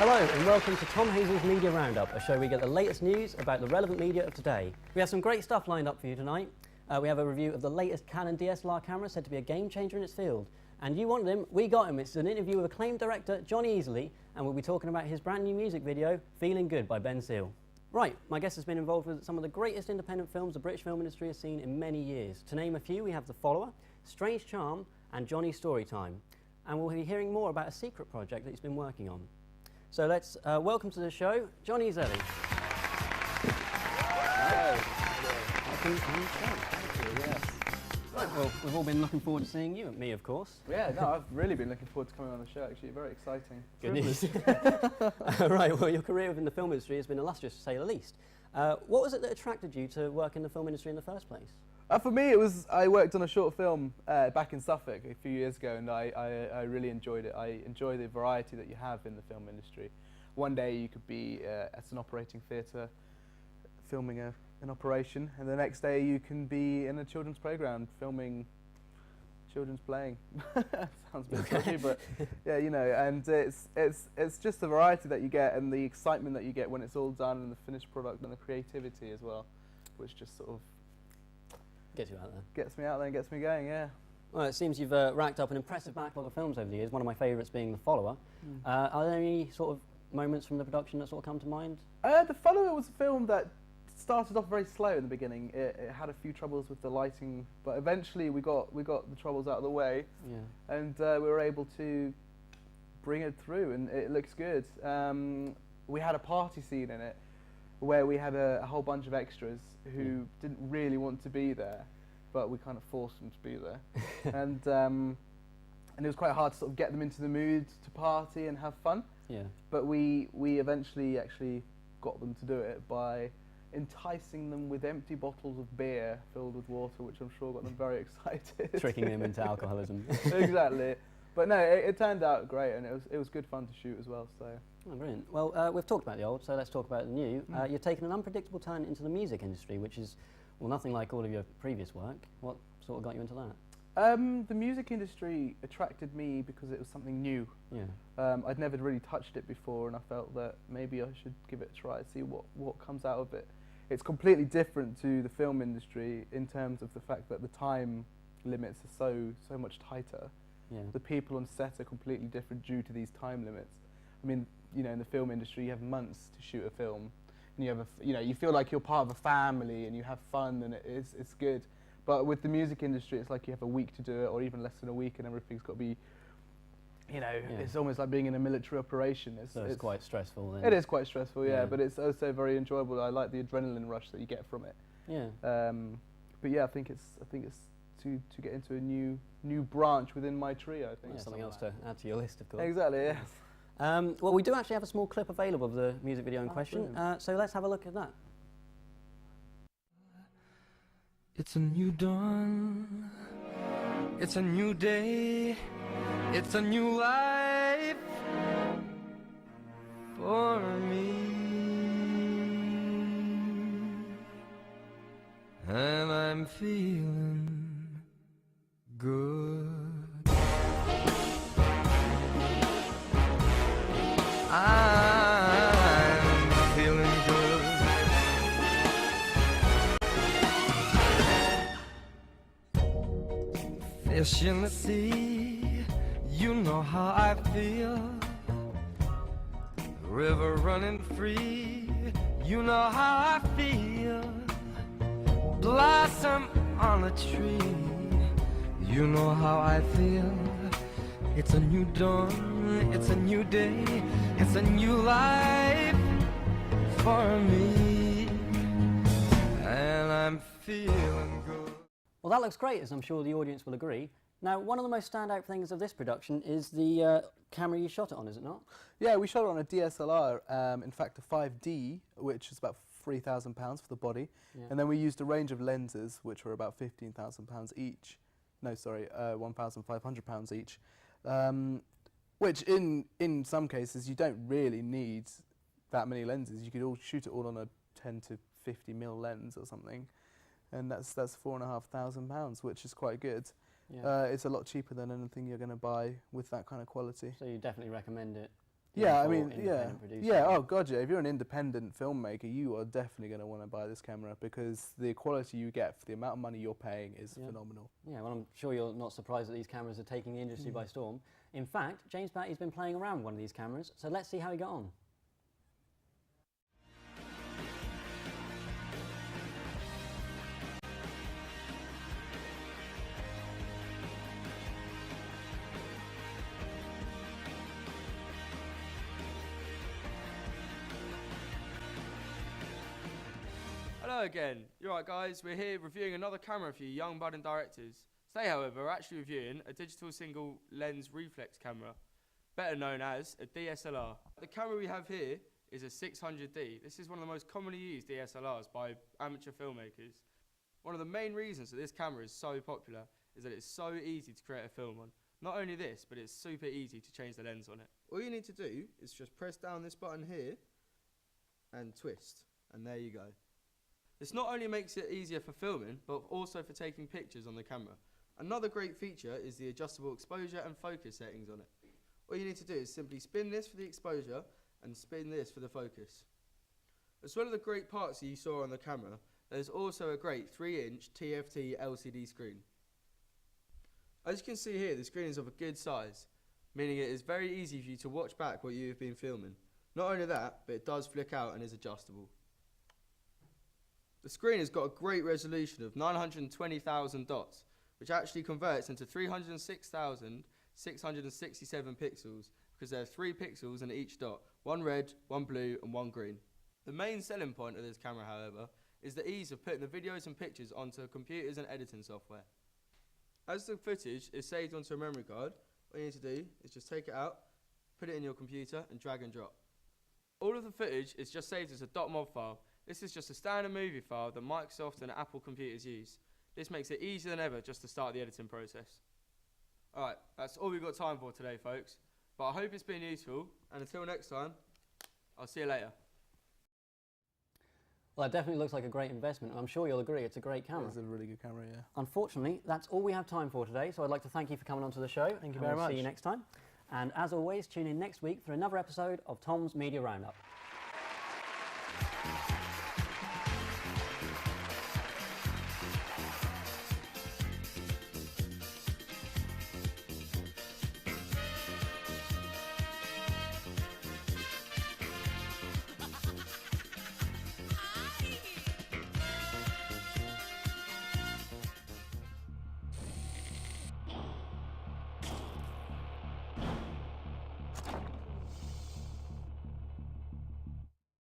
Hello and welcome to Tom Hazel's Media Roundup, a show where we get the latest news about the relevant media of today. We have some great stuff lined up for you tonight. We have a review of the latest Canon DSLR camera said to be a game changer in its field. And you wanted him, we got him. It's an interview with acclaimed director Johnny Easley, and we'll be talking about his brand new music video, Feeling Good by Ben Seal. Right, my guest has been involved with some of the greatest independent films the British film industry has seen in many years. To name a few, we have The Follower, Strange Charm, and Johnny's Storytime. And we'll be hearing more about a secret project that he's been working on. So let's welcome to the show, Johnny Easley. Welcome to the show. Thank you, yes. Right, well, we've all been looking forward to seeing you, and me, of course. Yeah, no, I've really been looking forward to coming on the show, actually. Very exciting. Good news. Right, well, your career within the film industry has been illustrious, to say the least. What was it that attracted you to work in the film industry in the first place? For me, it was, I worked on a short film back in Suffolk a few years ago, and I really enjoyed it. I enjoy the variety that you have in the film industry. One day you could be at an operating theatre filming an operation, and the next day you can be in a children's playground filming children's playing. Sounds a bit dodgy, but yeah, you know, and it's just the variety that you get and the excitement that you get when it's all done, and the finished product and the creativity as well, which just sort of gets you out there. Gets me out there and gets me going, yeah. Well, it seems you've racked up an impressive backlog of films over the years, one of my favourites being The Follower. Are there any sort of moments from the production that sort of come to mind? The Follower was a film that started off very slow in the beginning. It had a few troubles with the lighting, but eventually we got the troubles out of the way, yeah. And we were able to bring it through, and it looks good. We had a party scene in it where we had a whole bunch of extras who didn't really want to be there, but we kind of forced them to be there. And it was quite hard to sort of get them into the mood to party and have fun. Yeah. But we eventually actually got them to do it by enticing them with empty bottles of beer filled with water, which I'm sure got them very excited. Tricking them into alcoholism. Exactly. But no, it turned out great, and it was good fun to shoot as well. So. Oh, brilliant. Well, we've talked about the old, so let's talk about the new. You're taking an unpredictable turn into the music industry, which is, well, nothing like all of your previous work. What sort of got you into that? The music industry attracted me because it was something new. Yeah. I'd never really touched it before, and I felt that maybe I should give it a try, see what comes out of it. It's completely different to the film industry in terms of the fact that the time limits are so much tighter. Yeah. The people on set are completely different due to these time limits. I mean, you know, in the film industry, you have months to shoot a film, and you feel like you're part of a family, and you have fun, and it's good. But with the music industry, it's like you have a week to do it, or even less than a week, and everything's got to be, you know, it's almost like being in a military operation. It's quite stressful then. It is quite stressful, yeah, but it's also very enjoyable. I like the adrenaline rush that you get from it. Yeah. But yeah, I think it's to get into a new branch within my trio. I think. Yeah, something else to add to your list, of course. Exactly, yes. Well, we do actually have a small clip available of the music video in question, so let's have a look at that. It's a new dawn, it's a new day, it's a new life for me, and I'm feeling good. I'm feeling good. Fish in the sea, you know how I feel. River running free, you know how I feel. Blossom on a tree, you know how I feel. It's a new dawn, it's a new day, it's a new life for me, and I'm feeling good. Well, that looks great, as I'm sure the audience will agree. Now, one of the most standout things of this production is the camera you shot it on, is it not? Yeah, we shot it on a DSLR, in fact a 5D, which is about £3,000 for the body, and then we used a range of lenses, which were about £15,000 each. No, sorry, £1,500 each. Which in some cases you don't really need that many lenses. You could shoot it all on a 10 to 50mm lens or something, and that's £4,500, which is quite good. Yeah. It's a lot cheaper than anything you're going to buy with that kind of quality. So you definitely recommend it? Yeah, I for mean, independent producers. yeah. Oh god, yeah. If you're an independent filmmaker, you are definitely going to want to buy this camera because the quality you get for the amount of money you're paying is phenomenal. Yeah, well, I'm sure you're not surprised that these cameras are taking the industry by storm. In fact, James Batty's been playing around with one of these cameras, so let's see how he got on. Hello again. You're right, guys. We're here reviewing another camera for you young budding directors. Today, however, we're actually reviewing a digital single lens reflex camera, better known as a DSLR. The camera we have here is a 600D. This is one of the most commonly used DSLRs by amateur filmmakers. One of the main reasons that this camera is so popular is that it's so easy to create a film on. Not only this, but it's super easy to change the lens on it. All you need to do is just press down this button here and twist, and there you go. This not only makes it easier for filming, but also for taking pictures on the camera. Another great feature is the adjustable exposure and focus settings on it. All you need to do is simply spin this for the exposure and spin this for the focus. As well as the great parts that you saw on the camera, there's also a great 3-inch TFT LCD screen. As you can see here, the screen is of a good size, meaning it is very easy for you to watch back what you have been filming. Not only that, but it does flick out and is adjustable. The screen has got a great resolution of 920,000 dots, which actually converts into 306,667 pixels because there are 3 pixels in each dot, one red, one blue and one green. The main selling point of this camera, however, is the ease of putting the videos and pictures onto computers and editing software. As the footage is saved onto a memory card, all you need to do is just take it out, put it in your computer and drag and drop. All of the footage is just saved as a .mov file. This is just a standard movie file that Microsoft and Apple computers use. This makes it easier than ever just to start the editing process. Alright, that's all we've got time for today, folks. But I hope it's been useful, and until next time, I'll see you later. Well, that definitely looks like a great investment, and I'm sure you'll agree it's a great camera. It's a really good camera, yeah. Unfortunately, that's all we have time for today, so I'd like to thank you for coming onto the show. Thank you very much. See you next time. And as always, tune in next week for another episode of Tom's Media Roundup.